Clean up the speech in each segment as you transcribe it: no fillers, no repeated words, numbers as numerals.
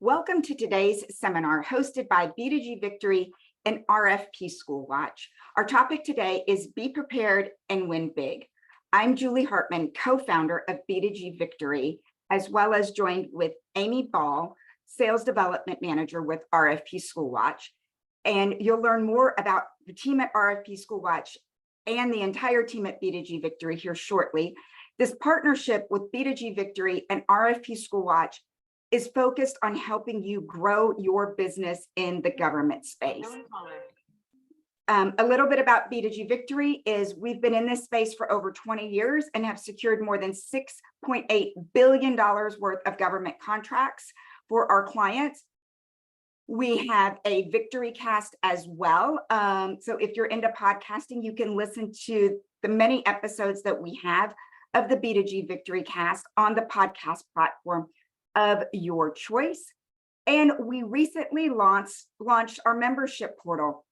Welcome to today's seminar hosted by B2G Victory and RFP School Watch. Our topic today is Be Prepared and Win Big. I'm Julie Hartman, co-founder of B2G Victory, as well as joined with Amy Ball, Sales Development Manager with RFP School Watch. And you'll learn more about the team at RFP School Watch and the entire team at B2G Victory here shortly. This partnership with B2G Victory and RFP School Watch is focused on helping you grow your business in the government space. A little bit about B2G Victory is we've been in this space for over 20 years and have secured more than $6.8 billion worth of government contracts for our clients. We have a Victory Cast as well. So if you're into podcasting, you can listen to the many episodes that we have of the B2G Victory Cast on the podcast platform of your choice. And we recently launched our membership portal.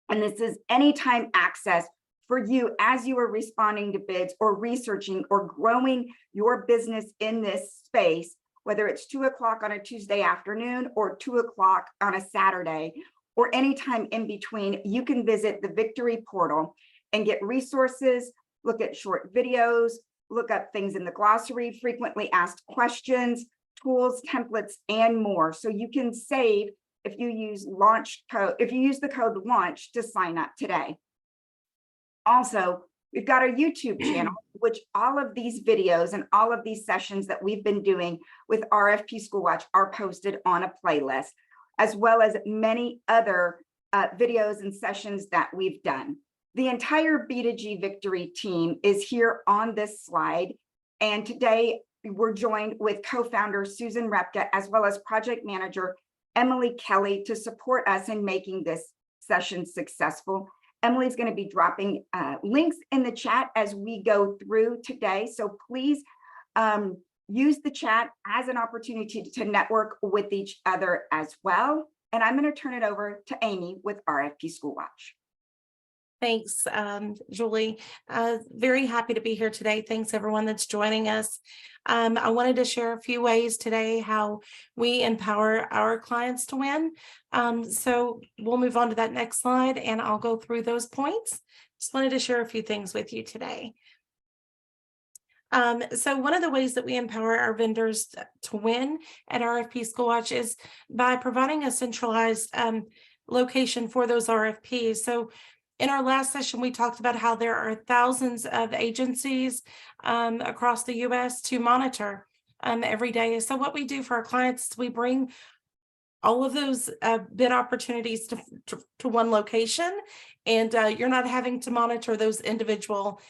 And this is anytime access for you as you are responding to bids or researching or growing your business in this space, whether it's 2 o'clock on a Tuesday afternoon or 2 o'clock on a Saturday, or anytime in between. You can visit the Victory portal and get resources, look at short videos, look up things in the glossary, frequently asked questions, tools, templates, and more. So you can save if you use the code launch to sign up today. Also, we've got our YouTube channel, which all of these videos and all of these sessions that we've been doing with RFP School Watch are posted on a playlist, as well as many other videos and sessions that we've done. The entire B2G Victory team is here on this slide. And today we're joined with co-founder Susan Repka, as well as project manager Emily Kelly, to support us in making this session successful. Emily's going to be dropping links in the chat as we go through today. So please use the chat as an opportunity to network with each other as well. And I'm going to turn it over to Amy with RFP School Watch. Thanks, Julie. Very happy to be here today. Thanks everyone that's joining us. I wanted to share a few ways today how we empower our clients to win. So we'll move on to that next slide and I'll go through those points. Just wanted to share a few things with you today. So one of the ways that we empower our vendors to win at RFP School Watch is by providing a centralized location for those RFPs. So in our last session, we talked about how there are thousands of agencies across the U.S. to monitor every day. So what we do for our clients is we bring all of those bid opportunities to one location, and you're not having to monitor those individual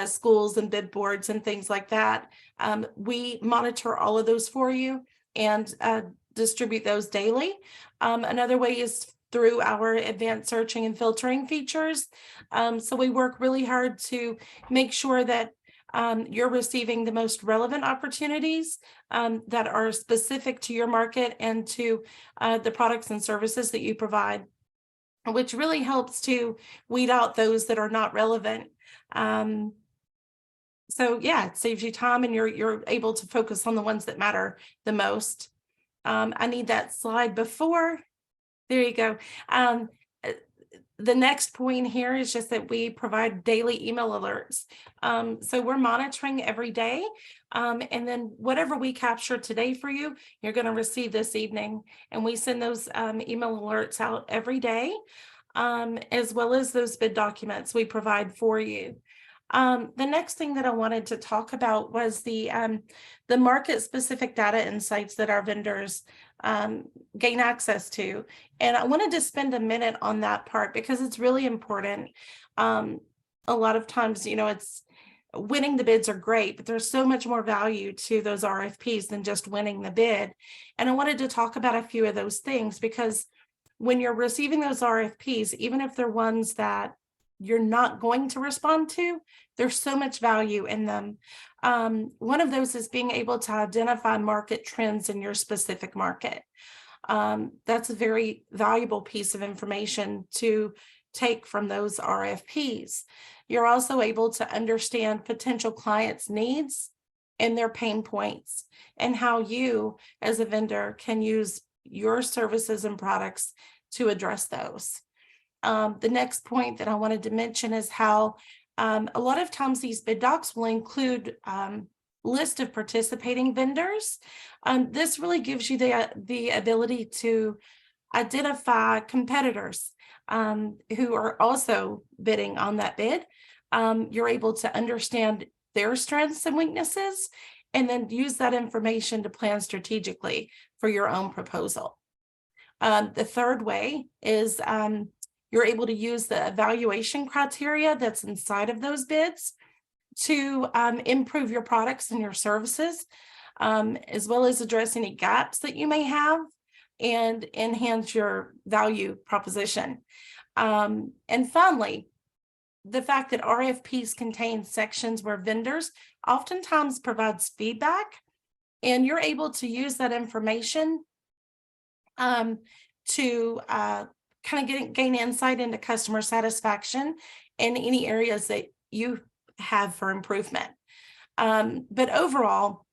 schools and bid boards and things like that. We monitor all of those for you and distribute those daily. Another way is through our advanced searching and filtering features. So we work really hard to make sure that you're receiving the most relevant opportunities that are specific to your market and to the products and services that you provide, which really helps to weed out those that are not relevant. So yeah, it saves you time and you're able to focus on the ones that matter the most. I need that slide before. There you go. The next point here is just that we provide daily email alerts. So we're monitoring every day. And then whatever we capture today for you, you're going to receive this evening. And we send those email alerts out every day, as well as those bid documents we provide for you. The next thing that I wanted to talk about was the market specific data insights that our vendors gain access to. And I wanted to spend a minute on that part because it's really important. A lot of times, it's winning the bids are great, but there's so much more value to those RFPs than just winning the bid. And I wanted to talk about a few of those things because when you're receiving those RFPs, even if they're ones that you're not going to respond to, there's so much value in them. One of those is being able to identify market trends in your specific market. That's a very valuable piece of information to take from those RFPs. You're also able to understand potential clients' needs and their pain points and how you as a vendor can use your services and products to address those. The next point that I wanted to mention is how a lot of times these bid docs will include list of participating vendors. This really gives you the ability to identify competitors who are also bidding on that bid. You're able to understand their strengths and weaknesses, and then use that information to plan strategically for your own proposal. The third way is you're able to use the evaluation criteria that's inside of those bids to improve your products and your services, as well as address any gaps that you may have and enhance your value proposition. And finally, the fact that RFPs contain sections where vendors oftentimes provides feedback, and you're able to use that information to kind of gain insight into customer satisfaction in any areas that you have for improvement. But overall,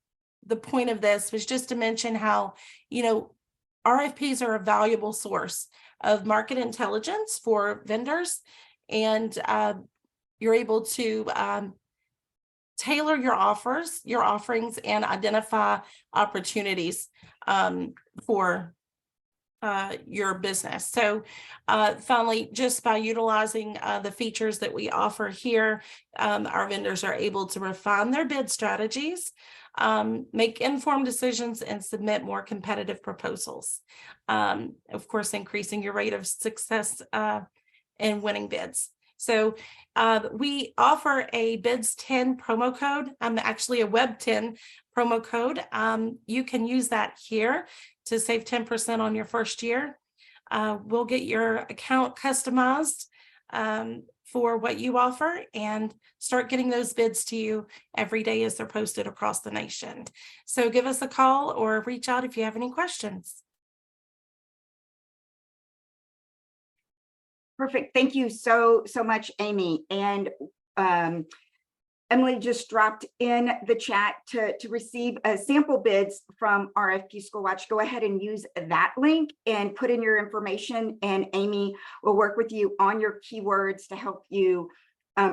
the point of this was just to mention how, RFPs are a valuable source of market intelligence for vendors, and you're able to tailor your offerings, and identify opportunities for your business. So finally, just by utilizing the features that we offer here, our vendors are able to refine their bid strategies, make informed decisions, and submit more competitive proposals. Of course, increasing your rate of success in winning bids. So we offer a BIDS 10 promo code, actually a Web 10 promo code. You can use that here to save 10% on your first year. We'll get your account customized for what you offer and start getting those bids to you every day as they're posted across the nation. So give us a call or reach out if you have any questions. Perfect. Thank you so much, Amy. And Emily just dropped in the chat to receive sample bids from RFP School Watch. Go ahead and use that link and put in your information, and Amy will work with you on your keywords to help you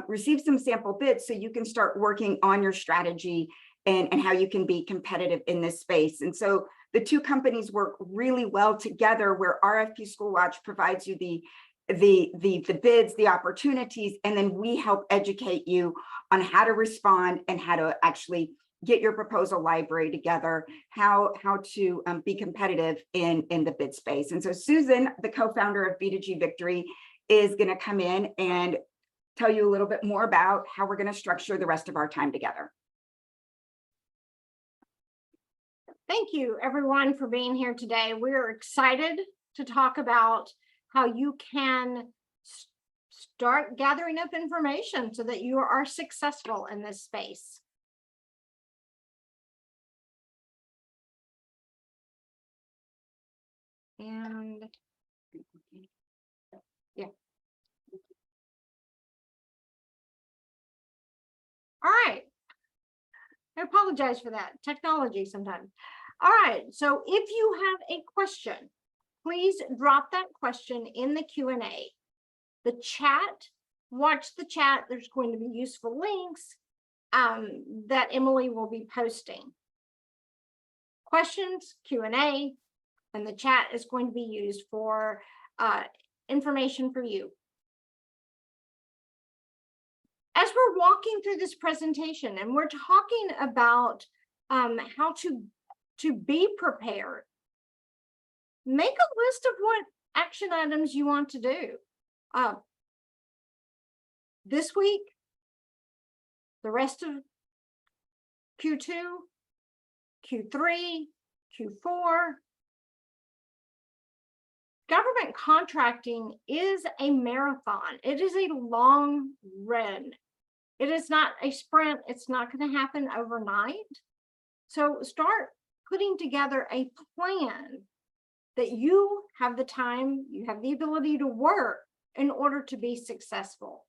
receive some sample bids so you can start working on your strategy and how you can be competitive in this space. And so the two companies work really well together, where RFP School Watch provides you the bids, the opportunities, and then we help educate you on how to respond and how to actually get your proposal library together, how to be competitive in the bid space. And so Susan, the co-founder of B2G Victory, is going to come in and tell you a little bit more about how we're going to structure the rest of our time together. Thank you, everyone, for being here today. We're excited to talk about how you can start gathering up information so that you are successful in this space. And yeah. All right. I apologize for that. Technology sometimes. All right. So if you have a question, please drop that question in the Q&A. The chat, watch the chat. There's going to be useful links that Emily will be posting. Questions, Q&A, and the chat is going to be used for information for you. As we're walking through this presentation and we're talking about how to be prepared, make a list of what action items you want to do. This week, the rest of Q2, Q3, Q4. Government contracting is a marathon. It is a long run. It is not a sprint. It's not going to happen overnight. So start putting together a plan that you have the time, you have the ability to work in order to be successful.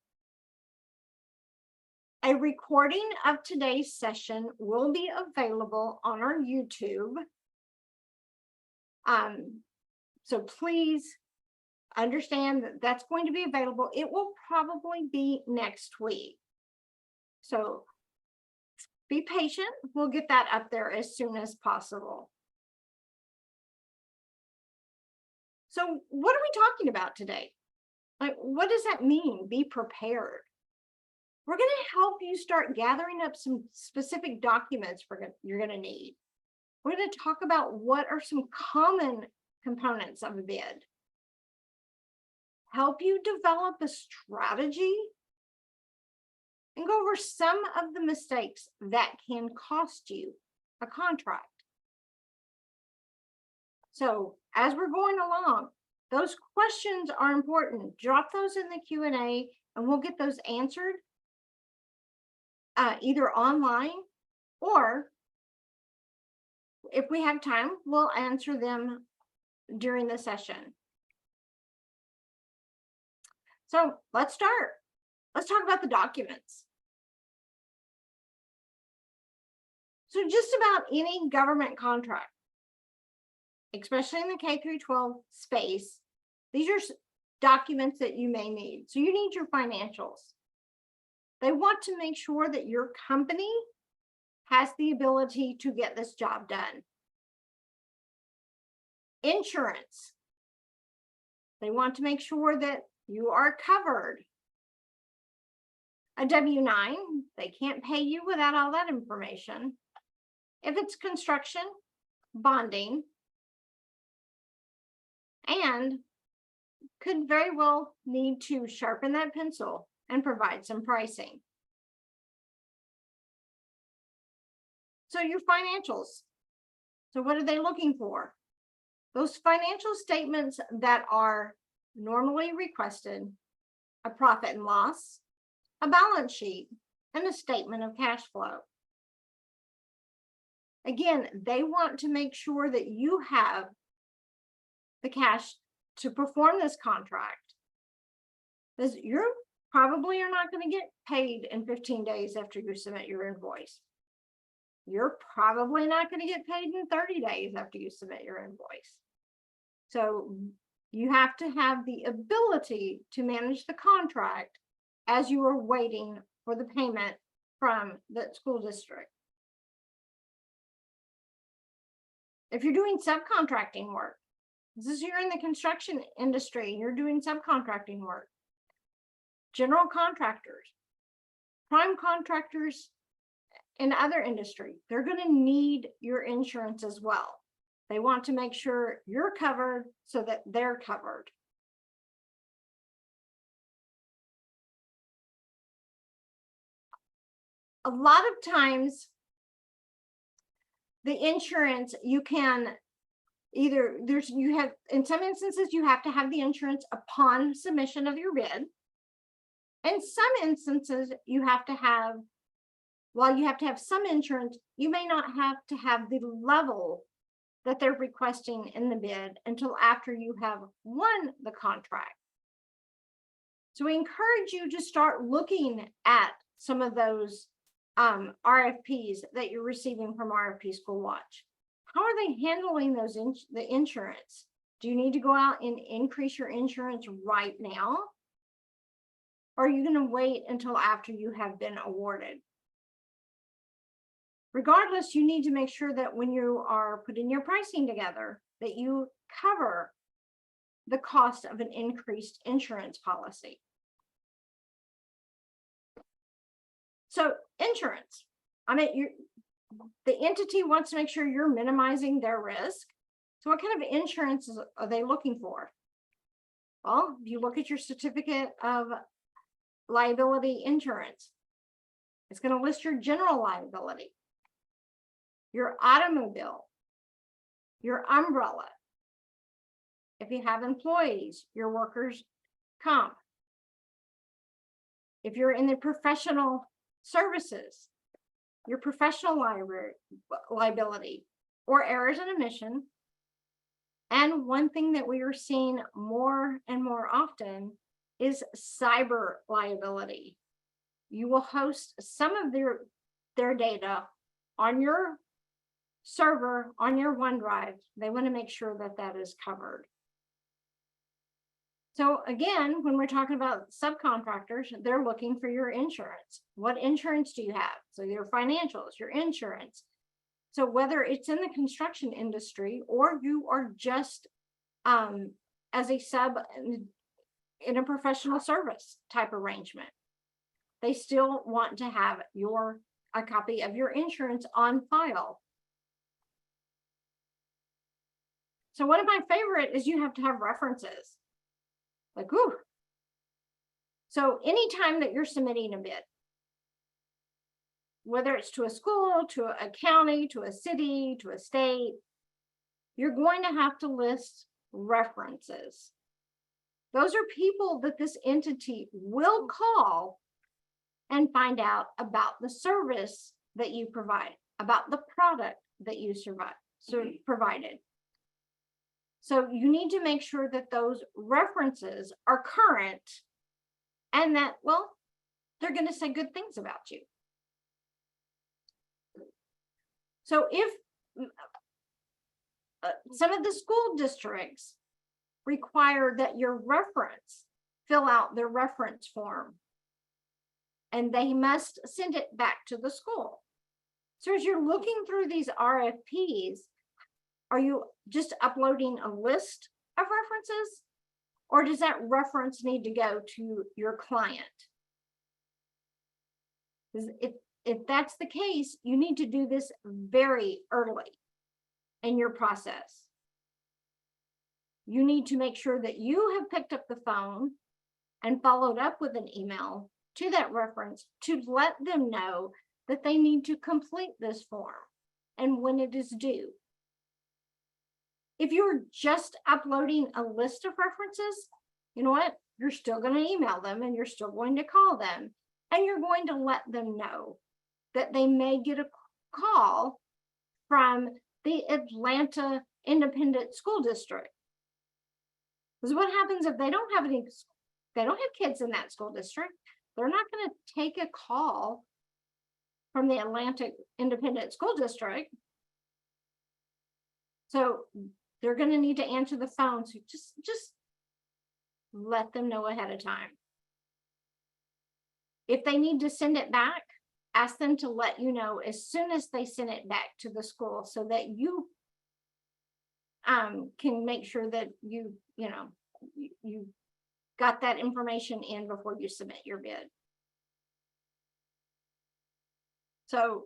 A recording of today's session will be available on our YouTube. So please understand that that's going to be available. It will probably be next week. So be patient. We'll get that up there as soon as possible. So what are we talking about today? Like, what does that mean? Be prepared. We're going to help you start gathering up some specific documents you're going to need. We're going to talk about what are some common components of a bid. Help you develop a strategy and go over some of the mistakes that can cost you a contract. So as we're going along, those questions are important. Drop those in the Q&A and we'll get those answered either online, or if we have time, we'll answer them during the session. So let's start. Let's talk about the documents. So just about any government contract, especially in the K through 12 space, these are documents that you may need. So you need your financials. They want to make sure that your company has the ability to get this job done. Insurance. They want to make sure that you are covered. A W-9, they can't pay you without all that information. If it's construction, bonding, and could very well need to sharpen that pencil and provide some pricing. So your financials. So what are they looking for? Those financial statements that are normally requested, a profit and loss, a balance sheet, and a statement of cash flow. Again, they want to make sure that you have the cash to perform this contract. Because you probably are not going to get paid in 15 days after you submit your invoice. You're probably not going to get paid in 30 days after you submit your invoice. So you have to have the ability to manage the contract as you are waiting for the payment from the school district. If you're doing subcontracting work, you're in the construction industry and you're doing subcontracting work, general contractors, prime contractors in other industry, they're going to need your insurance as well. They want to make sure you're covered so that they're covered. A lot of times, the insurance, you can either, in some instances, you have to have the insurance upon submission of your bid. In some instances, you have to have, while you have to have some insurance, you may not have to have the level that they're requesting in the bid until after you have won the contract. So we encourage you to start looking at some of those RFPs that you're receiving from RFP School Watch. How are they handling those the insurance? Do you need to go out and increase your insurance right now? Or are you going to wait until after you have been awarded? Regardless, you need to make sure that when you are putting your pricing together, that you cover the cost of an increased insurance policy. So insurance, I mean, the entity wants to make sure you're minimizing their risk. So what kind of insurance are they looking for? Well, if you look at your certificate of liability insurance, it's going to list your general liability, your automobile, your umbrella. If you have employees, your workers' comp. If you're in the professional services, your professional liability, or errors and omission. And one thing that we are seeing more and more often is cyber liability. You will host some of their data on your server on your OneDrive, they want to make sure that that is covered. So again, when we're talking about subcontractors, they're looking for your insurance. What insurance do you have? So your financials, your insurance. So whether it's in the construction industry or you are just as a sub in a professional service type arrangement, they still want to have a copy of your insurance on file. So one of my favorite is you have to have references. Like, ooh. So anytime that you're submitting a bid, whether it's to a school, to a county, to a city, to a state, you're going to have to list references. Those are people that this entity will call and find out about the service that you provide, about the product that you provided. So you need to make sure that those references are current and that, well, they're going to say good things about you. So if some of the school districts require that your reference fill out their reference form, and they must send it back to the school. So as you're looking through these RFPs, are you just uploading a list of references, or does that reference need to go to your client? If that's the case, you need to do this very early in your process. You need to make sure that you have picked up the phone and followed up with an email to that reference to let them know that they need to complete this form and when it is due. If you're just uploading a list of references, you know what? You're still going to email them and you're still going to call them and you're going to let them know that they may get a call from the Atlanta Independent School District. Because what happens if they don't have kids in that school district? They're not going to take a call from the Atlanta Independent School District. So they're going to need to answer the phone. So just let them know ahead of time. If they need to send it back, ask them to let you know as soon as they send it back to the school so that you can make sure that you got that information in before you submit your bid. So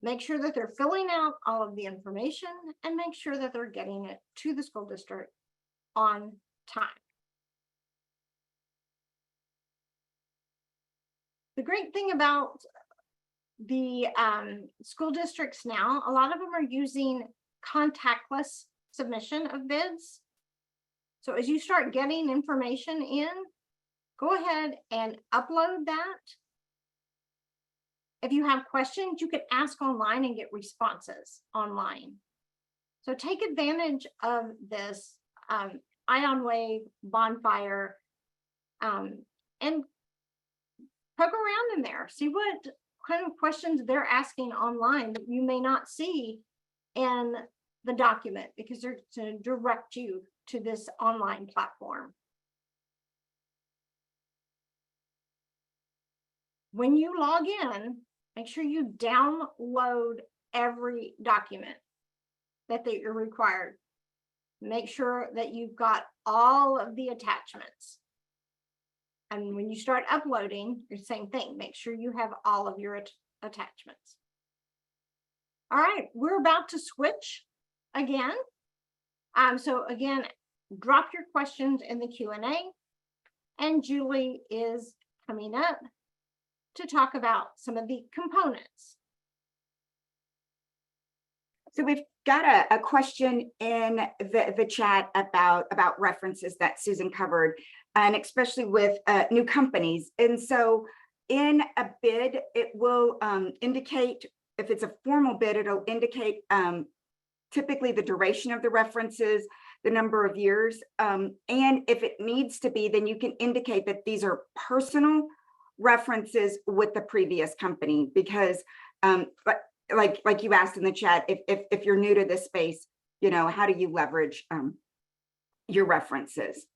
make sure that they're filling out all of the information and make sure that they're getting it to the school district on time. The great thing about the school districts now, a lot of them are using contactless submission of bids. So as you start getting information in, go ahead and upload that. If you have questions, you can ask online and get responses online. So take advantage of this Ion Wave, Bonfire, and poke around in there. See what kind of questions they're asking online that you may not see in the document because they're to direct you to this online platform. When you log in, make sure you download every document that you're required. Make sure that you've got all of the attachments. And when you start uploading, the same thing, make sure you have all of your attachments. All right, we're about to switch again. So again, drop your questions in the Q&A, and Julie is coming up to talk about some of the components. So we've got a question in the chat about references that Susan covered, and especially with new companies. And so in a bid, it will indicate, if it's a formal bid, it'll indicate typically the duration of the references, the number of years. And if it needs to be, then you can indicate that these are personal references with the previous company, because but like you asked in the chat, if you're new to this space, how do you leverage your references?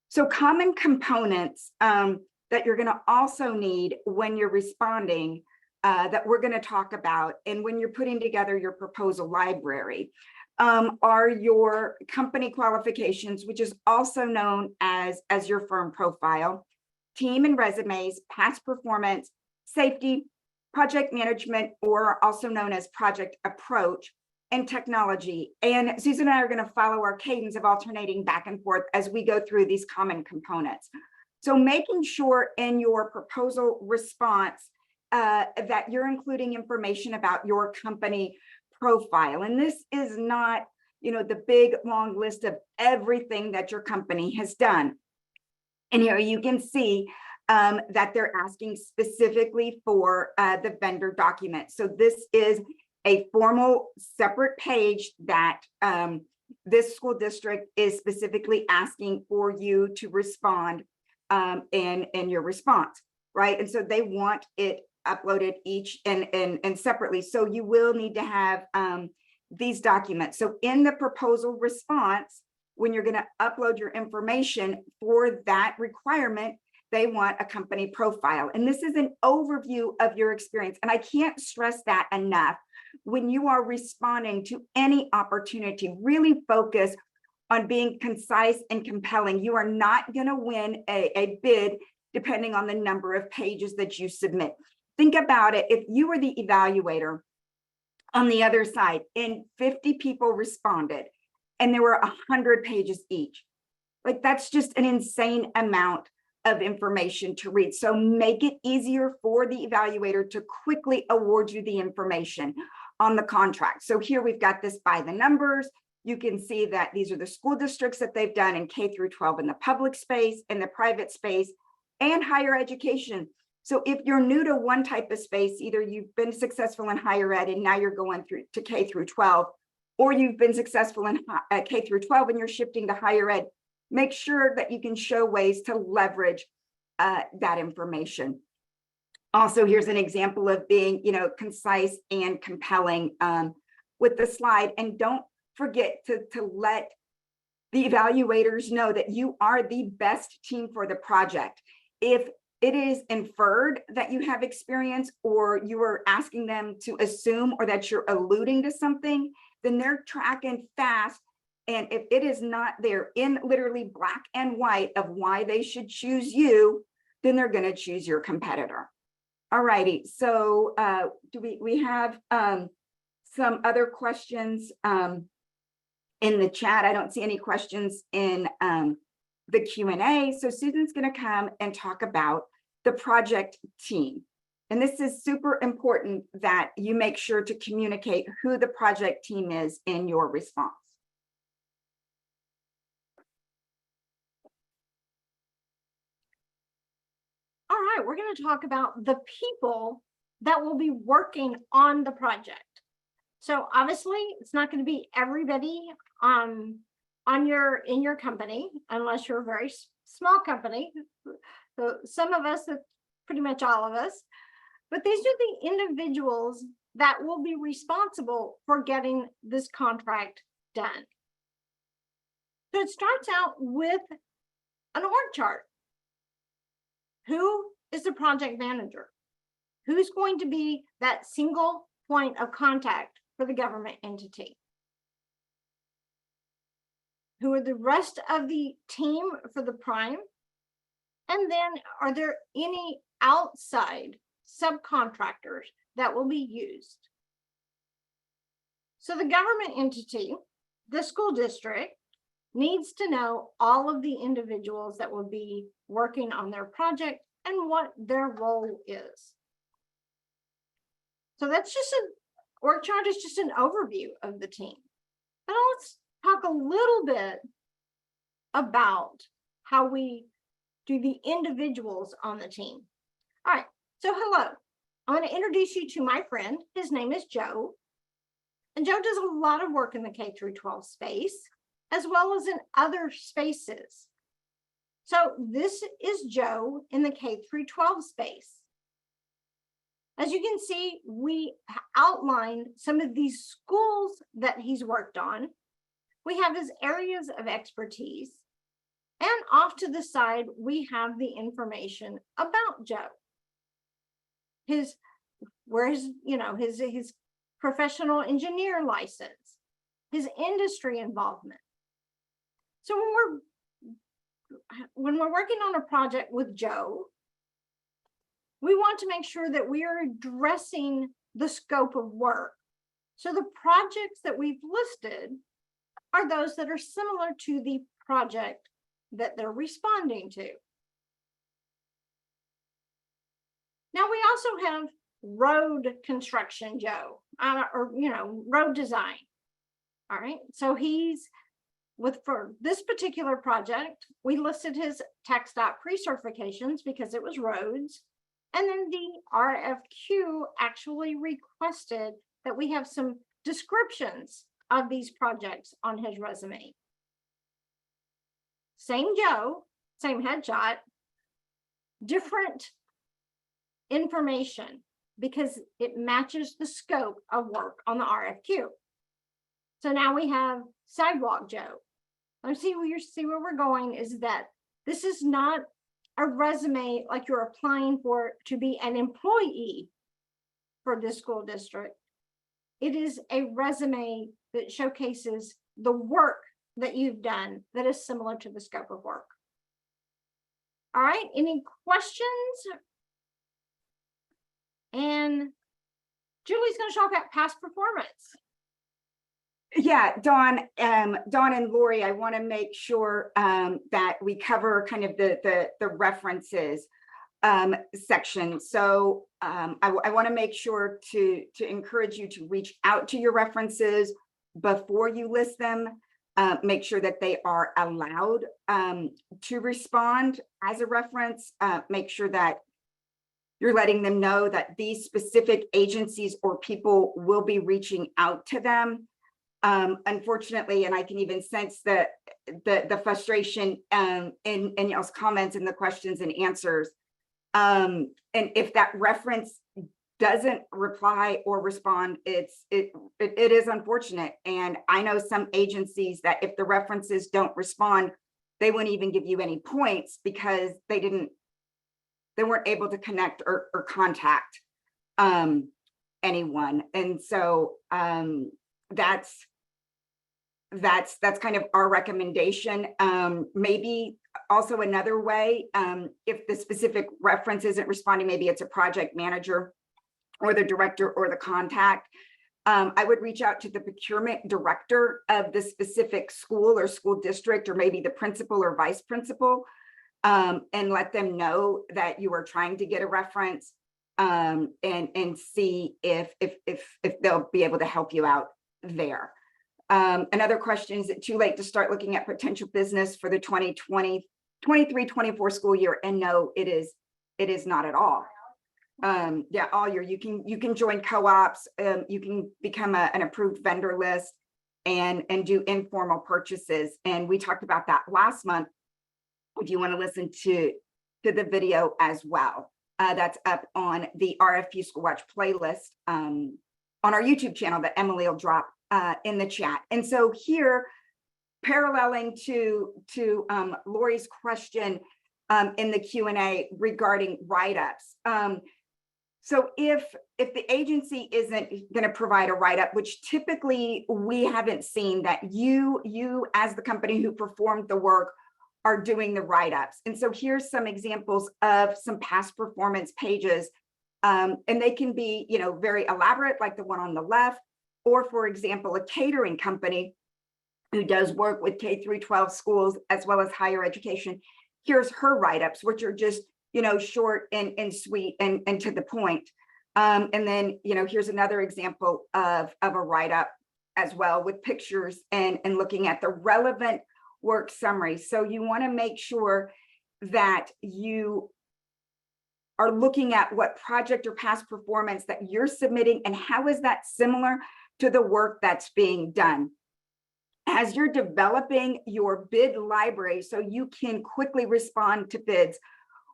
So common components that you're going to also need when you're responding that we're going to talk about, and when you're putting together your proposal library, are your company qualifications, which is also known as your firm profile, team and resumes, past performance, safety, project management, or also known as project approach, and technology. And Susan and I are going to follow our cadence of alternating back and forth as we go through these common components. So making sure in your proposal response that you're including information about your company profile. And this is not, the big long list of everything that your company has done. And here you can see that they're asking specifically for the vendor document. So this is a formal separate page that this school district is specifically asking for you to respond in your response, right? And so they want it uploaded each and separately. So you will need to have these documents. So in the proposal response, when you're going to upload your information for that requirement, they want a company profile. And this is an overview of your experience. And I can't stress that enough. When you are responding to any opportunity, really focus on being concise and compelling. You are not going to win a bid depending on the number of pages that you submit. Think about it. If you were the evaluator on the other side and 50 people responded and there were 100 pages each, like that's just an insane amount of information to read. So make it easier for the evaluator to quickly award you the information on the contract. So here we've got this by the numbers. You can see that these are the school districts that they've done in K through 12 in the public space, in the private space, and higher education. So if you're new to one type of space, either you've been successful in higher ed and now you're going through to K through 12, or you've been successful in K through 12 and you're shifting to higher ed, make sure that you can show ways to leverage that information. Also, here's an example of being, concise and compelling with the slide. And don't forget to let the evaluators know that you are the best team for the project. If it is inferred that you have experience, or you are asking them to assume, or that you're alluding to something, then they're tracking fast. And if it is not there in literally black and white of why they should choose you, then they're going to choose your competitor. All righty. So do we have some other questions in the chat? I don't see any questions in the Q&A. So Susan's going to come and talk about the project team. And this is super important that you make sure to communicate who the project team is in your response. All right, we're going to talk about the people that will be working on the project. So obviously, it's not going to be everybody in your company, unless you're a very small company. So some of us, pretty much all of us, but these are the individuals that will be responsible for getting this contract done. So it starts out with an org chart. Who is the project manager? Who's going to be that single point of contact for the government entity? Who are the rest of the team for the prime? And then are there any outside subcontractors that will be used? So the government entity, the school district, needs to know all of the individuals that will be working on their project and what their role is. So that's just an org chart is just an overview of the team. Now let's talk a little bit about how we do the individuals on the team. All right, so hello. I'm going to introduce you to my friend. His name is Joe. And Joe does a lot of work in the K through 12 space, as well as in other spaces. So this is Joe in the K through 12 space. As you can see, we outlined some of these schools that he's worked on. We have his areas of expertise. And off to the side, we have the information about Joe. His professional engineer license, his industry involvement. So when we're working on a project with Joe, we want to make sure that we are addressing the scope of work. So the projects that we've listed are those that are similar to the project that they're responding to. Now we also have road construction Joe, road design. All right, so for this particular project, we listed his TxDOT pre-certifications because it was roads. And then the RFQ actually requested that we have some descriptions of these projects on his resume. Same Joe, same headshot, different information because it matches the scope of work on the RFQ. So now we have sidewalk Joe. Let's see where we're going is that this is not a resume like you're applying for to be an employee for this school district. It is a resume that showcases the work that you've done that is similar to the scope of work. All right, any questions? And Julie's going to talk about past performance. Yeah, Dawn and Lori, I want to make sure that we cover kind of the references section. So I want to make sure to encourage you to reach out to your references before you list them. Make sure that they are allowed to respond as a reference. Make sure that you're letting them know that these specific agencies or people will be reaching out to them. Unfortunately, and I can even sense the frustration in y'all's comments and the questions and answers. And if that reference doesn't reply or respond, it is unfortunate. And I know some agencies that if the references don't respond, they wouldn't even give you any points because they weren't able to connect or contact anyone. And so that's kind of our recommendation. Maybe also another way, if the specific reference isn't responding, maybe it's a project manager or the director or the contact. I would reach out to the procurement director of the specific school or school district, or maybe the principal or vice principal, and let them know that you are trying to get a reference and see if they'll be able to help you out there. Another question, is it too late to start looking at potential business for the 2023-24 school year? And no, it is not at all. Yeah, all year. You can join co-ops, you can become an approved vendor list and do informal purchases. And we talked about that last month. If you want to listen to the video as well, that's up on the RFP School Watch playlist on our YouTube channel that Emily will drop in the chat. And so here, paralleling to Lori's question in the Q&A regarding write-ups. So if the agency isn't going to provide a write-up, which typically we haven't seen, that you as the company who performed the work are doing the write-ups. And so here's some examples of some past performance pages. And they can be, very elaborate, like the one on the left, or for example, a catering company who does work with K-12 schools as well as higher education. Here's her write-ups, which are just, short and sweet and to the point. And then, here's another example of a write-up as well with pictures and looking at the relevant work summary. So you want to make sure that you are looking at what project or past performance that you're submitting and how is that similar to the work that's being done. As you're developing your bid library so you can quickly respond to bids,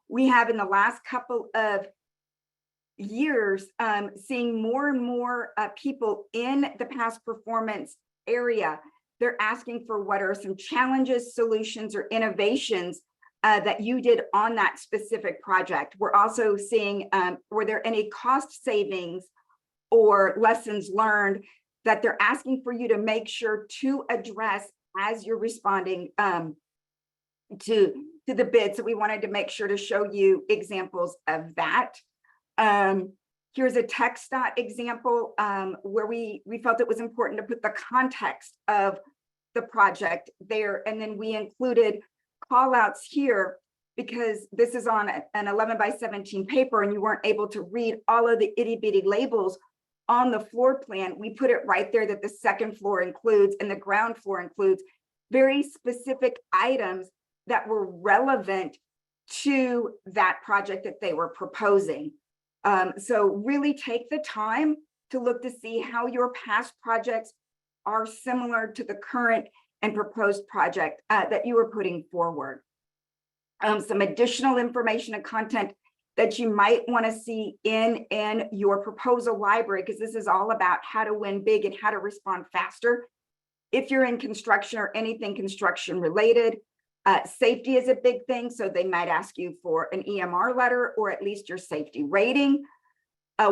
we have in the last couple of years, seeing more and more people in the past performance area. They're asking for what are some challenges, solutions, or innovations that you did on that specific project. We're also seeing, were there any cost savings or lessons learned that they're asking for you to make sure to address as you're responding to the bid. So we wanted to make sure to show you examples of that. Here's a text dot example where we felt it was important to put the context of the project there. And then we included call outs here because this is on an 11 by 17 paper and you weren't able to read all of the itty bitty labels on the floor plan. We put it right there that the second floor includes and the ground floor includes very specific items that were relevant to that project that they were proposing. So really take the time to look to see how your past projects are similar to the current and proposed project that you were putting forward. Some additional information and content that you might want to see in your proposal library, because this is all about how to win big and how to respond faster. If you're in construction or anything construction related, safety is a big thing. So they might ask you for an EMR letter or at least your safety rating.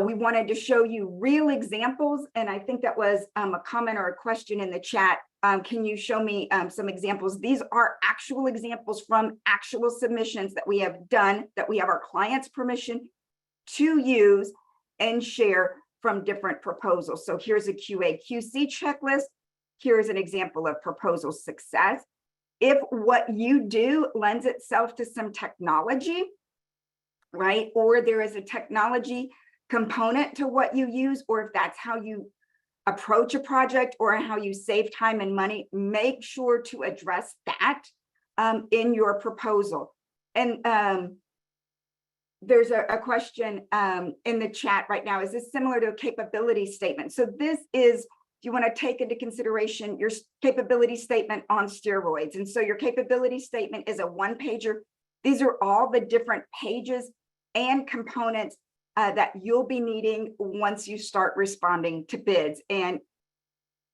We wanted to show you real examples. And I think that was a comment or a question in the chat. Can you show me some examples? These are actual examples from actual submissions that we have done, that we have our clients' permission to use and share from different proposals. So here's a QA/QC checklist. Here's an example of proposal success. If what you do lends itself to some technology, right? Or there is a technology component to what you use, or if that's how you approach a project or how you save time and money, make sure to address that in your proposal. And there's a question in the chat right now. Is this similar to a capability statement? So this is, you want to take into consideration your capability statement on steroids. And so your capability statement is a one-pager. These are all the different pages and components that you'll be needing once you start responding to bids. And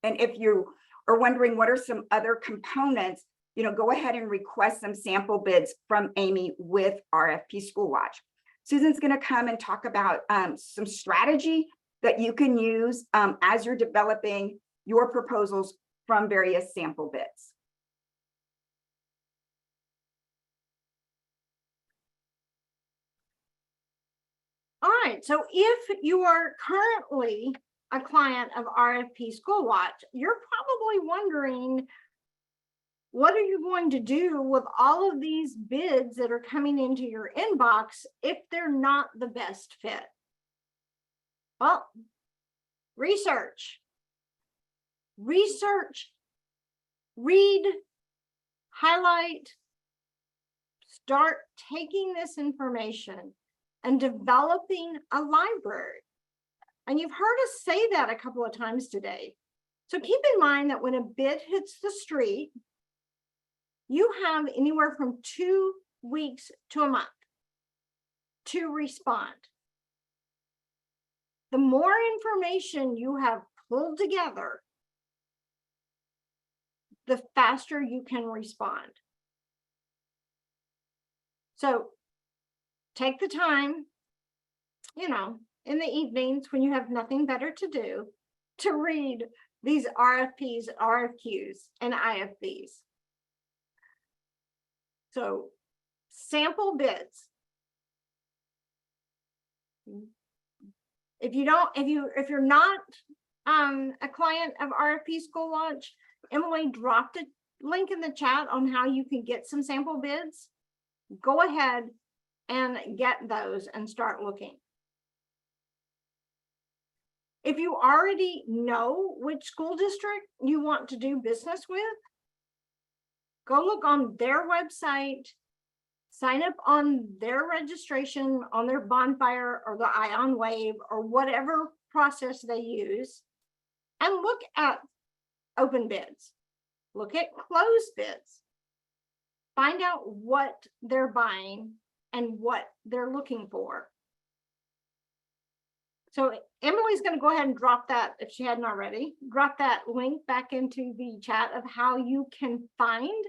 if you are wondering what are some other components, go ahead and request some sample bids from Amy with RFP School Watch. Susan's going to come and talk about some strategy that you can use as you're developing your proposals from various sample bids. All right, so if you are currently a client of RFP School Watch, you're probably wondering, what are you going to do with all of these bids that are coming into your inbox if they're not the best fit? Well, research, read, highlight, start taking this information and developing a library. And you've heard us say that a couple of times today. So keep in mind that when a bid hits the street, you have anywhere from 2 weeks to a month to respond. The more information you have pulled together, the faster you can respond. So take the time, in the evenings when you have nothing better to do, to read these RFPs, RFQs, and IFBs. So sample bids. If you're not a client of RFP School Watch, Emily dropped a link in the chat on how you can get some sample bids. Go ahead and get those and start looking. If you already know which school district you want to do business with, go look on their website, sign up on their registration on their bonfire or the Ion Wave or whatever process they use, and look at open bids, look at closed bids, find out what they're buying and what they're looking for. So Emily's going to go ahead and drop that, if she hadn't already, drop that link back into the chat of how you can find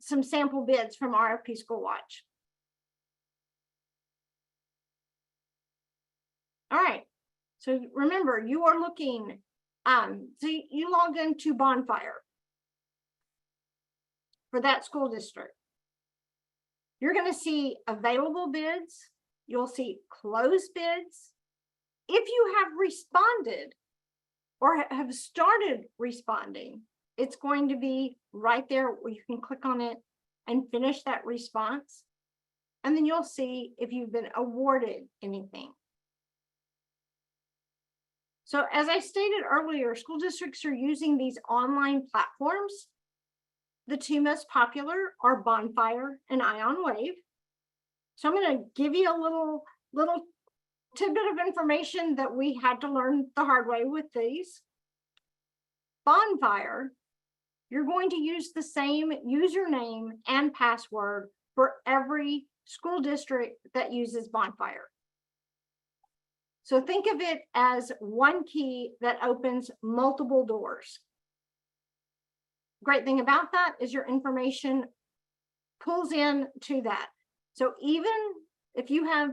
some sample bids from RFP School Watch. All right. So remember, you are looking, so you log into Bonfire for that school district. You're going to see available bids. You'll see closed bids. If you have responded or have started responding, it's going to be right there where you can click on it and finish that response. And then you'll see if you've been awarded anything. So as I stated earlier, school districts are using these online platforms. The two most popular are Bonfire and Ion Wave. So I'm going to give you a little tidbit of information that we had to learn the hard way with these. Bonfire, you're going to use the same username and password for every school district that uses Bonfire. So think of it as one key that opens multiple doors. Great thing about that is your information pulls in to that. So even if you have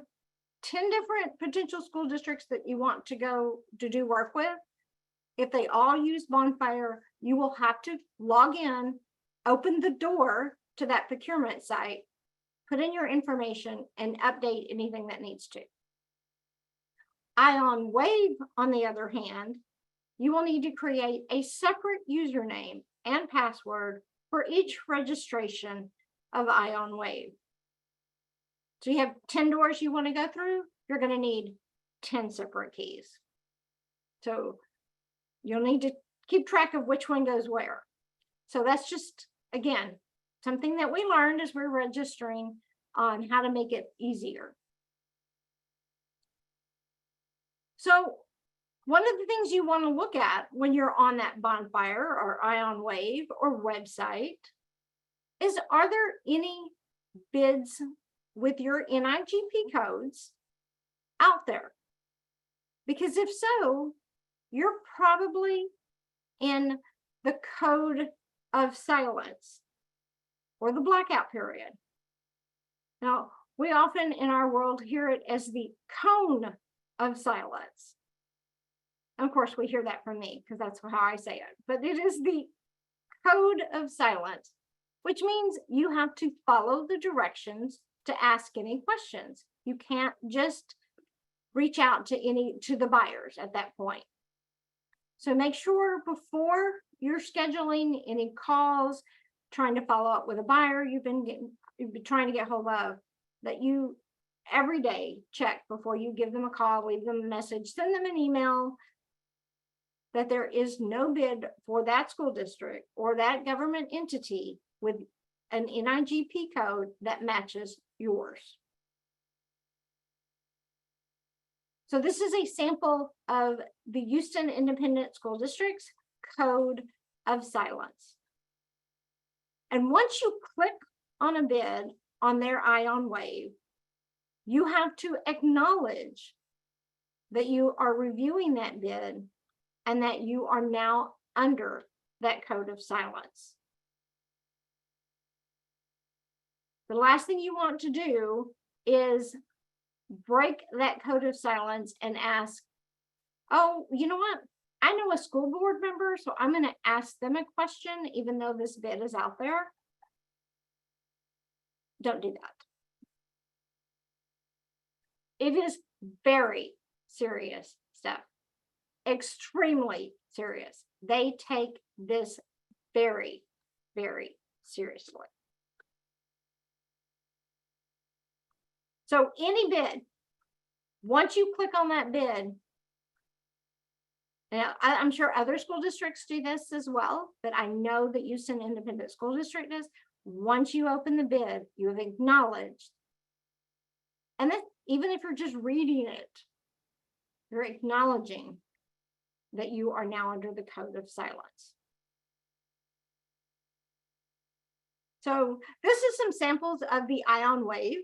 10 different potential school districts that you want to go to do work with, if they all use Bonfire, you will have to log in, open the door to that procurement site, put in your information, and update anything that needs to. Ion Wave, on the other hand, you will need to create a separate username and password for each registration of Ion Wave. So you have 10 doors you want to go through, you're going to need 10 separate keys. So you'll need to keep track of which one goes where. So that's just, again, something that we learned as we're registering on how to make it easier. So one of the things you want to look at when you're on that Bonfire or Ion Wave or website is, are there any bids with your NIGP codes out there? Because if so, you're probably in the code of silence or the blackout period. Now, we often in our world hear it as the cone of silence. And of course, we hear that from me because that's how I say it, but it is the code of silence, which means you have to follow the directions to ask any questions. You can't just reach out to the buyers at that point. So make sure before you're scheduling any calls, trying to follow up with a buyer you've been trying to get hold of, that you every day check before you give them a call, leave them a message, send them an email, that there is no bid for that school district or that government entity with an NIGP code that matches yours. So this is a sample of the Houston Independent School District's code of silence. And once you click on a bid on their Ion Wave, you have to acknowledge that you are reviewing that bid and that you are now under that code of silence. The last thing you want to do is break that code of silence and ask, oh, you know what? I know a school board member, so I'm going to ask them a question, even though this bid is out there. Don't do that. It is very serious stuff, extremely serious. They take this very, very seriously. So any bid, once you click on that bid, now I'm sure other school districts do this as well, but I know that Houston Independent School District does. Once you open the bid, you have acknowledged, and then even if you're just reading it, you're acknowledging that you are now under the code of silence. So this is some samples of the Ion Wave.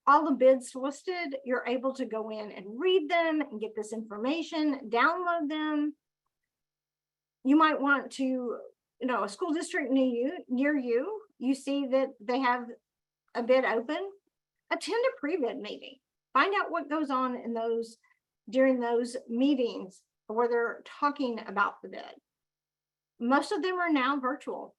all the bids listed, you're able to go in and read them and get this information, download them. You might want to, a school district near you, you see that they have a bid open, attend a pre-bid meeting. Find out what goes on in those during those meetings where they're talking about the bid. Most of them are now virtual.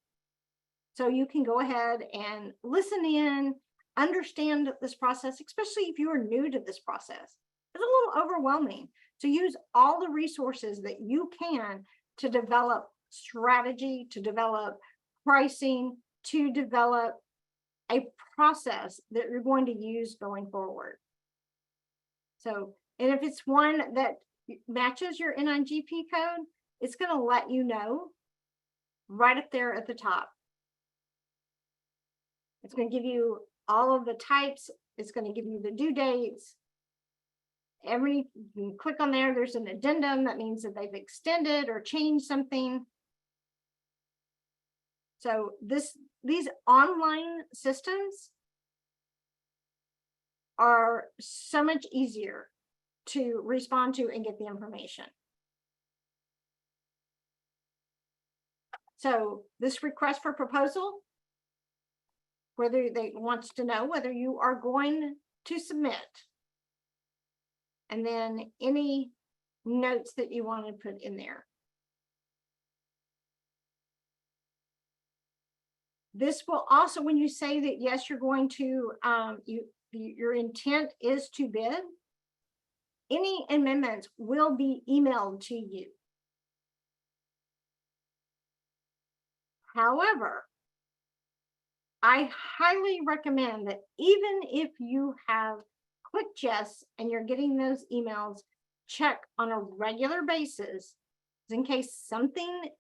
So you can go ahead and listen in, understand this process, especially if you are new to this process. It's a little overwhelming. So use all the resources that you can to develop strategy, to develop pricing, to develop a process that you're going to use going forward. So, and if it's one that matches your NIGP code, it's going to let you know right up there at the top. It's going to give you all of the types. It's going to give you the due dates. You can click on there, there's an addendum. That means that they've extended or changed something. So these online systems are so much easier to respond to and get the information. So this request for proposal, whether they wants to know whether you are going to submit, and then any notes that you want to put in there. This will also, when you say that yes, you're going to, your intent is to bid, any amendments will be emailed to you. However, I highly recommend that even if you have clicked yes and you're getting those emails, check on a regular basis in case something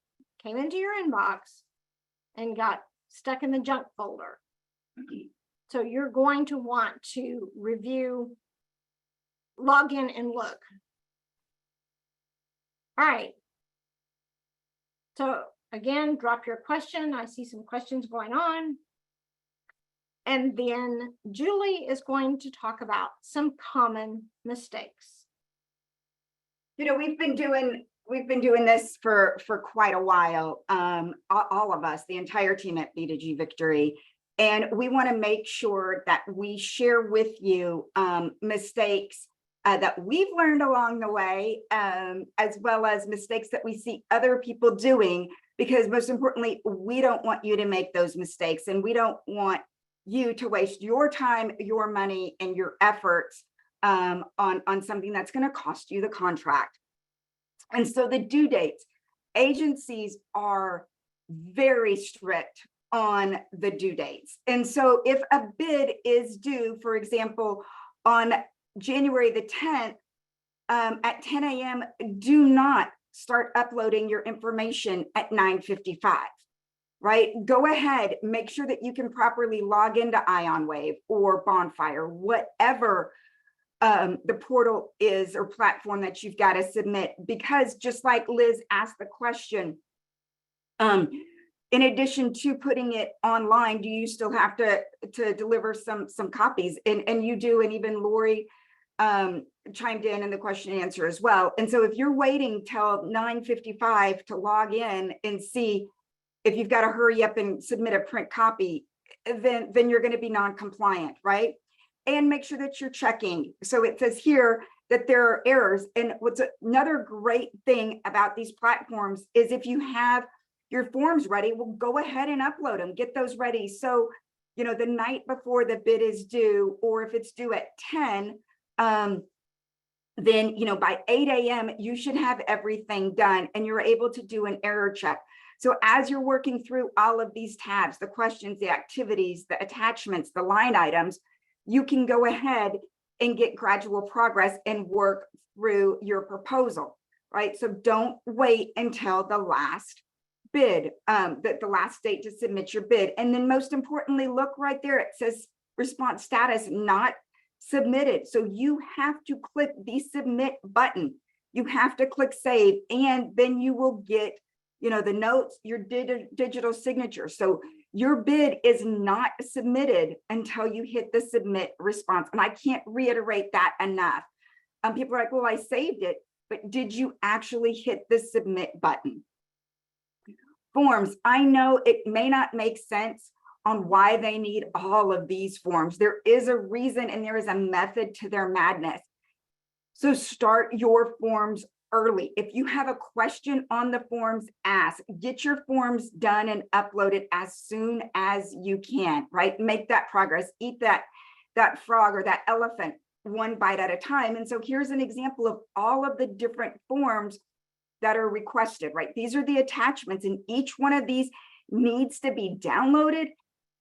came into your inbox and got stuck in the junk folder. So you're going to want to review, log in and look. All right. So again, drop your question. I see some questions going on. And then Julie is going to talk about some common mistakes. We've been doing this for quite a while. All of us, the entire team at B2G Victory, and we want to make sure that we share with you mistakes that we've learned along the way, as well as mistakes that we see other people doing, because most importantly, we don't want you to make those mistakes, and we don't want you to waste your time, your money, and your efforts on something that's going to cost you the contract. And so the due dates, agencies are very strict on the due dates. And so if a bid is due, for example, on January the 10th at 10 a.m., do not start uploading your information at 9:55. Right? Go ahead, make sure that you can properly log into IonWave or Bonfire, whatever the portal is or platform that you've got to submit, because just like Liz asked the question, in addition to putting it online, do you still have to deliver some copies? And you do, and even Lori chimed in the question and answer as well. And so if you're waiting till 9:55 to log in and see if you've got to hurry up and submit a print copy, then you're going to be non-compliant, right? And make sure that you're checking. So it says here that there are errors. And what's another great thing about these platforms is if you have your forms ready, well, go ahead and upload them, get those ready. So, the night before the bid is due, or if it's due at 10, then, by 8 a.m., you should have everything done and you're able to do an error check. So as you're working through all of these tabs, the questions, the activities, the attachments, the line items, you can go ahead and get gradual progress and work through your proposal, right? So don't wait until the last bid, the last date to submit your bid. And then most importantly, look right there, it says response status not submitted. So you have to click the submit button. You have to click save, and then you will get the notes, your digital signature. So your bid is not submitted until you hit the submit response. And I can't reiterate that enough. People are like, well, I saved it, but did you actually hit the submit button? Forms, I know it may not make sense on why they need all of these forms. There is a reason and there is a method to their madness. So start your forms early. If you have a question on the forms, ask. Get your forms done and uploaded as soon as you can, right? Make that progress. Eat that frog or that elephant one bite at a time. And so here's an example of all of the different forms that are requested, right? These are the attachments, and each one of these needs to be downloaded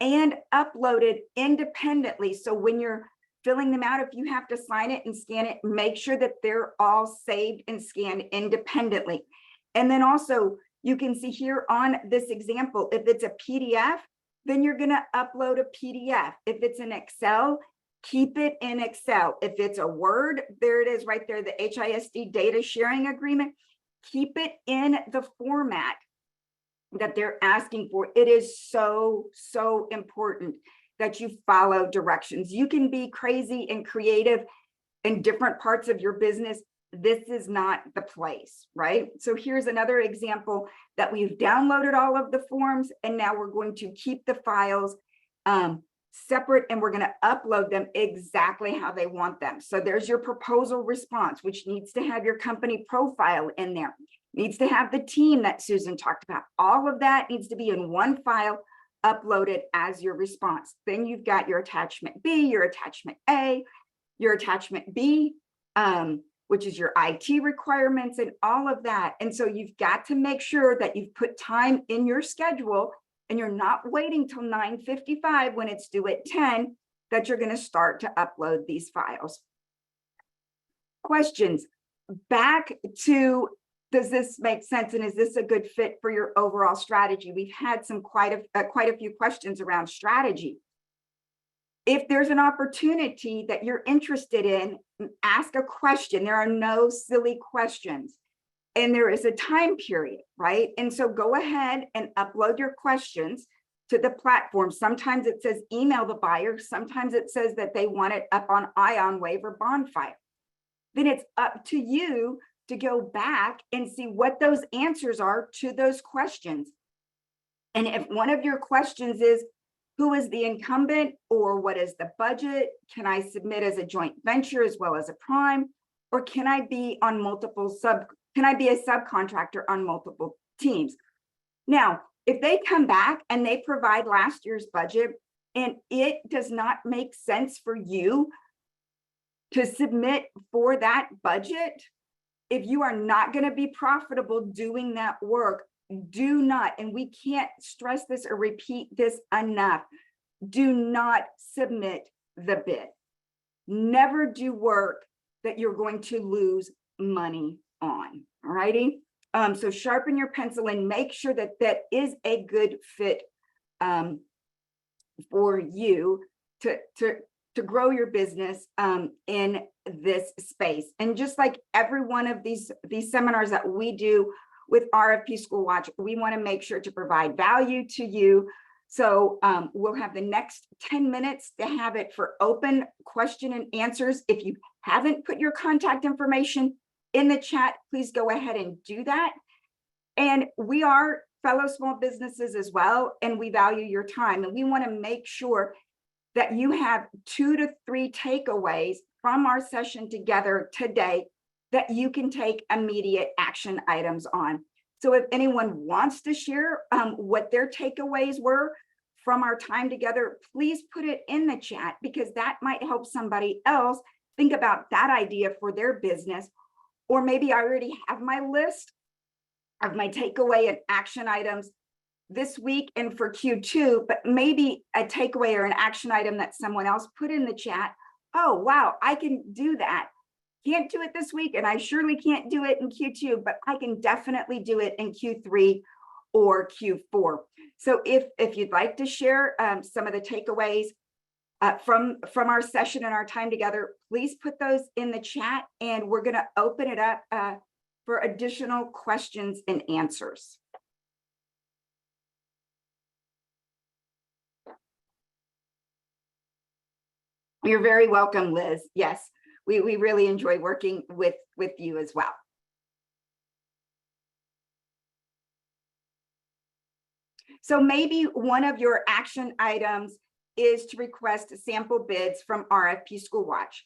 and uploaded independently. So when you're filling them out, if you have to sign it and scan it, make sure that they're all saved and scanned independently. And then also you can see here on this example, if it's a PDF, then you're going to upload a PDF. If it's an Excel, keep it in Excel. If it's a Word, there it is right there, the HISD data sharing agreement, keep it in the format that they're asking for. It is so, so important that you follow directions. You can be crazy and creative in different parts of your business. This is not the place, right? So here's another example that we've downloaded all of the forms, and now we're going to keep the files separate, and we're going to upload them exactly how they want them. So there's your proposal response, which needs to have your company profile in there, needs to have the team that Susan talked about. All of that needs to be in one file, uploaded as your response. Then you've got your attachment B, your attachment A, your attachment B, which is your IT requirements and all of that. And so you've got to make sure that you've put time in your schedule and you're not waiting till 9:55 when it's due at 10 that you're going to start to upload these files. Questions. Back to, does this make sense, and is this a good fit for your overall strategy? We've had some quite a few questions around strategy. If there's an opportunity that you're interested in, ask a question. There are no silly questions. And there is a time period, right? And so go ahead and upload your questions to the platform. Sometimes it says email the buyer. Sometimes it says that they want it up on Ion Wave or Bonfire. Then it's up to you to go back and see what those answers are to those questions. And if one of your questions is, who is the incumbent, or what is the budget? Can I submit as a joint venture as well as a prime? Or can I be on multiple can I be a subcontractor on multiple teams? Now, if they come back and they provide last year's budget and it does not make sense for you to submit for that budget, if you are not going to be profitable doing that work, do not, and we can't stress this or repeat this enough, do not submit the bid. Never do work that you're going to lose money on. All righty. So sharpen your pencil and make sure that that is a good fit for you to grow your business in this space. And just like every one of these seminars that we do with RFP School Watch, we want to make sure to provide value to you. So we'll have the next 10 minutes to have it for open question and answers. If you haven't put your contact information in the chat, please go ahead and do that. And we are fellow small businesses as well, and we value your time. And we want to make sure that you have 2 to 3 takeaways from our session together today that you can take immediate action items on. So if anyone wants to share what their takeaways were from our time together, please put it in the chat, because that might help somebody else think about that idea for their business. Or maybe I already have my list of my takeaway and action items this week and for Q2, but maybe a takeaway or an action item that someone else put in the chat. Oh, wow, I can do that. Can't do it this week, and I surely can't do it in Q2, but I can definitely do it in Q3 or Q4. So if you'd like to share some of the takeaways from our session and our time together, please put those in the chat, and we're going to open it up for additional questions and answers. You're very welcome, Liz. Yes, we really enjoy working with you as well. So maybe one of your action items is to request sample bids from RFP School Watch.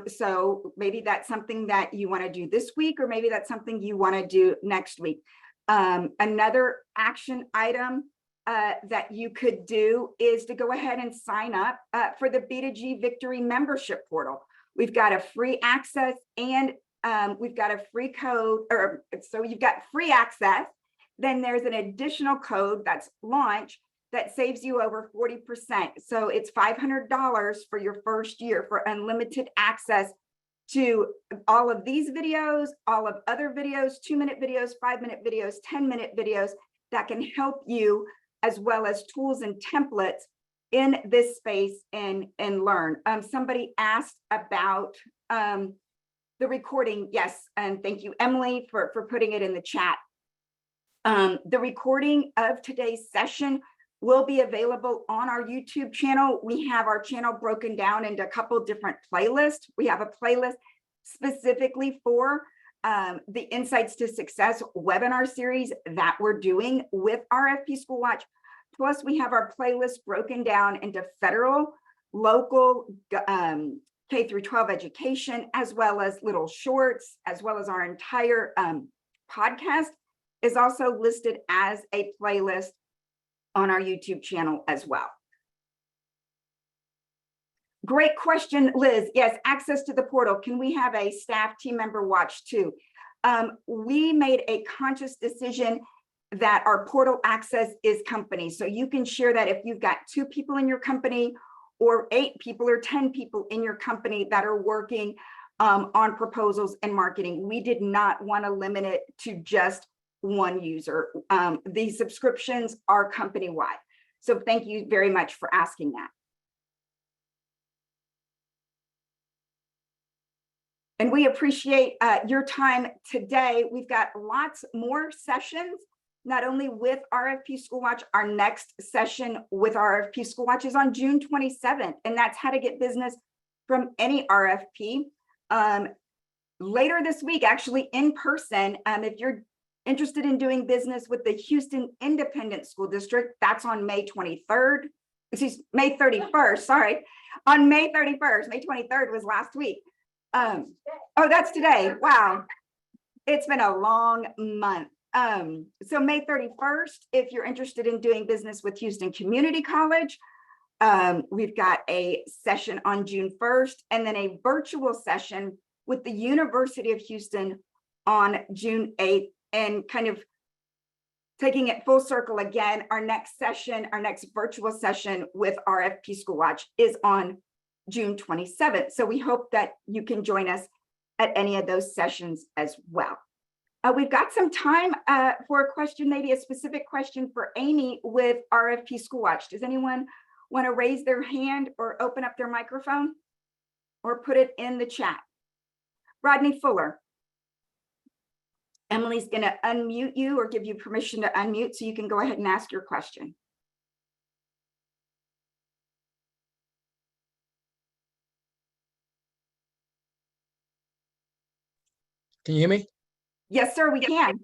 So maybe that's something that you want to do this week, or maybe that's something you want to do next week. Another action item that you could do is to go ahead and sign up for the B2G Victory membership portal. We've got a free access, and we've got a free code, or so you've got free access. Then there's an additional code that's launch that saves you over 40%. So it's $500 for your first year for unlimited access to all of these videos, all of other videos, 2-minute videos, 5-minute videos, 10-minute videos that can help you, as well as tools and templates in this space and learn. Somebody asked about the recording. Yes, and thank you, Emily, for putting it in the chat. The recording of today's session will be available on our YouTube channel. We have our channel broken down into a couple different playlists. We have a playlist specifically for the Insights to Success webinar series that we're doing with RFP School Watch. Plus, we have our playlist broken down into federal, local, K through 12 education, as well as little shorts, as well as our entire podcast is also listed as a playlist on our YouTube channel as well. Great question, Liz. Yes, access to the portal. Can we have a staff team member watch too? We made a conscious decision that our portal access is company. So you can share that if you've got 2 people in your company, or 8 people or 10 people in your company that are working on proposals and marketing. We did not want to limit it to just one user. These subscriptions are company-wide. So thank you very much for asking that. And we appreciate your time today. We've got lots more sessions, not only with RFP School Watch. Our next session with RFP School Watch is on June 27th, and that's how to get business from any RFP. Later this week, actually in person, if you're interested in doing business with the Houston Independent School District, that's on May 23rd. May 31st, sorry. On May 31st, May 23rd was last week. Oh, that's today. Wow. It's been a long month. So May 31st, if you're interested in doing business with Houston Community College, we've got a session on June 1st, and then a virtual session with the University of Houston on June 8th. And kind of taking it full circle again, our next session, our next virtual session with RFP School Watch is on June 27th. So we hope that you can join us at any of those sessions as well. We've got some time for a question, maybe a specific question for Amy with RFP School Watch. Does anyone want to raise their hand or open up their microphone or put it in the chat? Rodney Fuller. Emily's going to unmute you or give you permission to unmute so you can go ahead and ask your question. Can you hear me? Yes, sir, we can.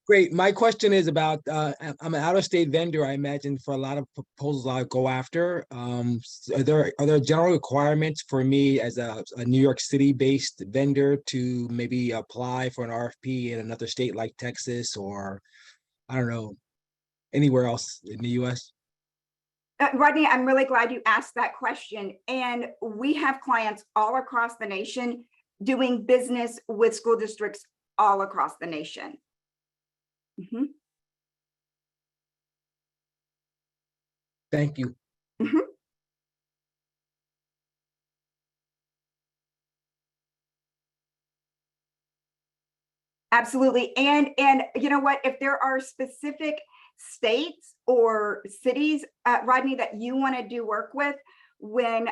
Great. My question is about, I'm an out-of-state vendor, I imagine, for a lot of proposals I'll go after. Are there general requirements for me as a New York City-based vendor to maybe apply for an RFP in another state like Texas, or, I don't know, anywhere else in the US? Rodney, I'm really glad you asked that question. And we have clients all across the nation doing business with school districts all across the nation. Mm-hmm. Thank you. Mm-hmm. Absolutely. And you know what, if there are specific states or cities, Rodney, that you want to do work with, when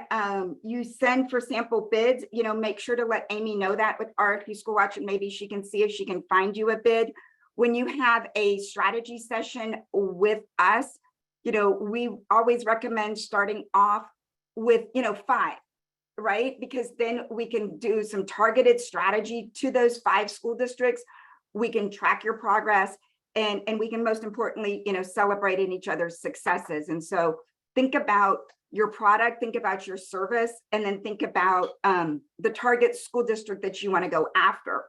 you send for sample bids, you know, make sure to let Amy know that with RFP School Watch, and maybe she can see if she can find you a bid. When you have a strategy session with us, you know, we always recommend starting off with, you know, 5. right? Because then we can do some targeted strategy to those 5 school districts. We can track your progress, and we can, most importantly, celebrate in each other's successes. And so think about your product, think about your service, and then think about the target school district that you want to go after,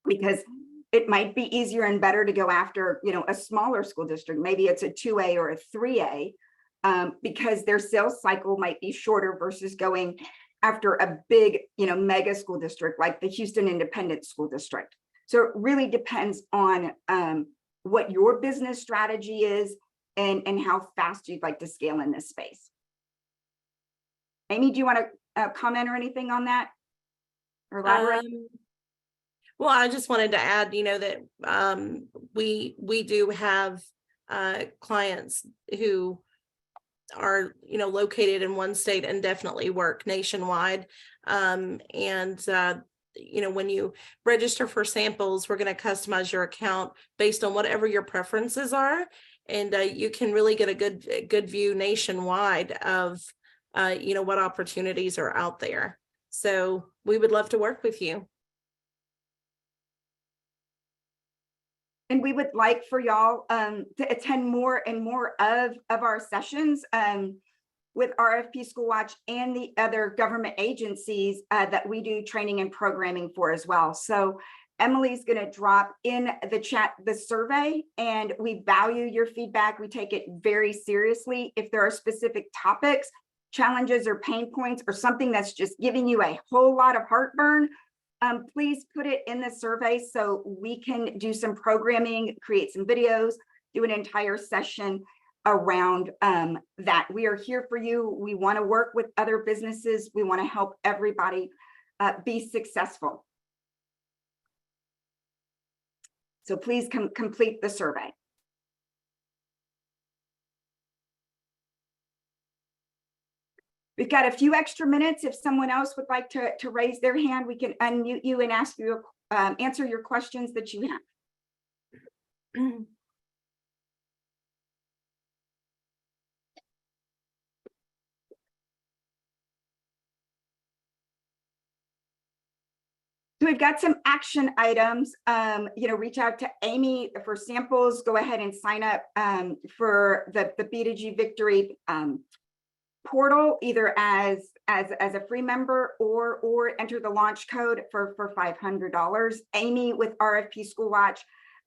because it might be easier and better to go after, a smaller school district. Maybe it's a 2A or a 3A, because their sales cycle might be shorter versus going after a big, mega school district like the Houston Independent School District. So it really depends on what your business strategy is and how fast you'd like to scale in this space. Amy, do you want to comment or anything on that? Or elaborate? Well, I just wanted to add, that we do have clients who are, located in one state and definitely work nationwide. When you register for samples, we're going to customize your account based on whatever your preferences are. And you can really get a good view nationwide of, what opportunities are out there. So we would love to work with you. And we would like for y'all to attend more and more of our sessions with RFP School Watch and the other government agencies that we do training and programming for as well. So Emily's going to drop in the chat the survey, and we value your feedback. We take it very seriously. If there are specific topics, challenges, or pain points, or something that's just giving you a whole lot of heartburn, please put it in the survey so we can do some programming, create some videos, do an entire session around that. We are here for you. We want to work with other businesses. We want to help everybody be successful. So please complete the survey. We've got a few extra minutes. If someone else would like to raise their hand, we can unmute you and ask you, answer your questions that you have. So we've got some action items. Reach out to Amy for samples. Go ahead and sign up for the B2G Victory portal, either as a free member or enter the launch code for $500. Amy with RFP School Watch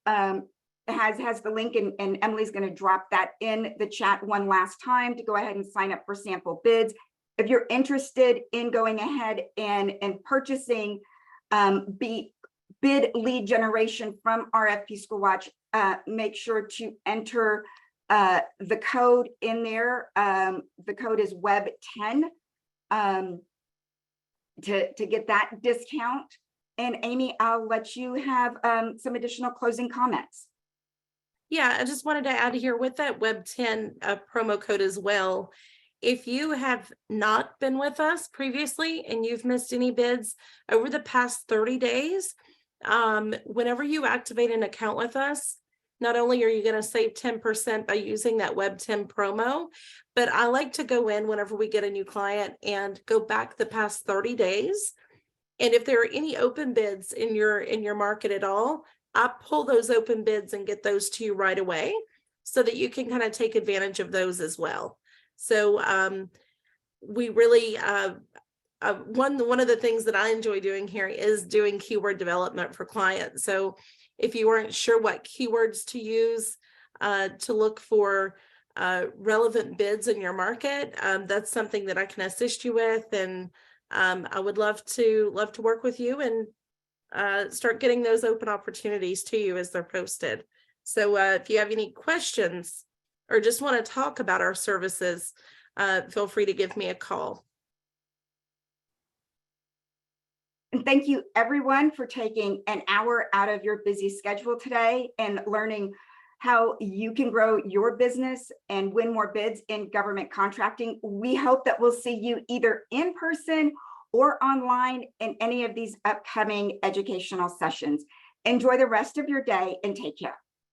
has the link, and Emily's going to drop that in the chat one last time to go ahead and sign up for sample bids. If you're interested in going ahead and purchasing bid lead generation from RFP School Watch, make sure to enter the code in there. The code is WEB10 to get that discount. And Amy, I'll let you have some additional closing comments. Yeah, I just wanted to add here with that WEB10 promo code as well. If you have not been with us previously and you've missed any bids over the past 30 days, whenever you activate an account with us, not only are you going to save 10% by using that WEB10 promo, but I like to go in whenever we get a new client and go back the past 30 days. And if there are any open bids in your market at all, I pull those open bids and get those to you right away so that you can kind of take advantage of those as well. So we really, one of the things that I enjoy doing here is doing keyword development for clients. So if you weren't sure what keywords to use to look for relevant bids in your market, that's something that I can assist you with. And I would love to work with you and start getting those open opportunities to you as they're posted. So if you have any questions or just want to talk about our services, feel free to give me a call. And thank you everyone for taking an hour out of your busy schedule today and learning how you can grow your business and win more bids in government contracting. We hope that we'll see you either in person or online in any of these upcoming educational sessions. Enjoy the rest of your day and take care.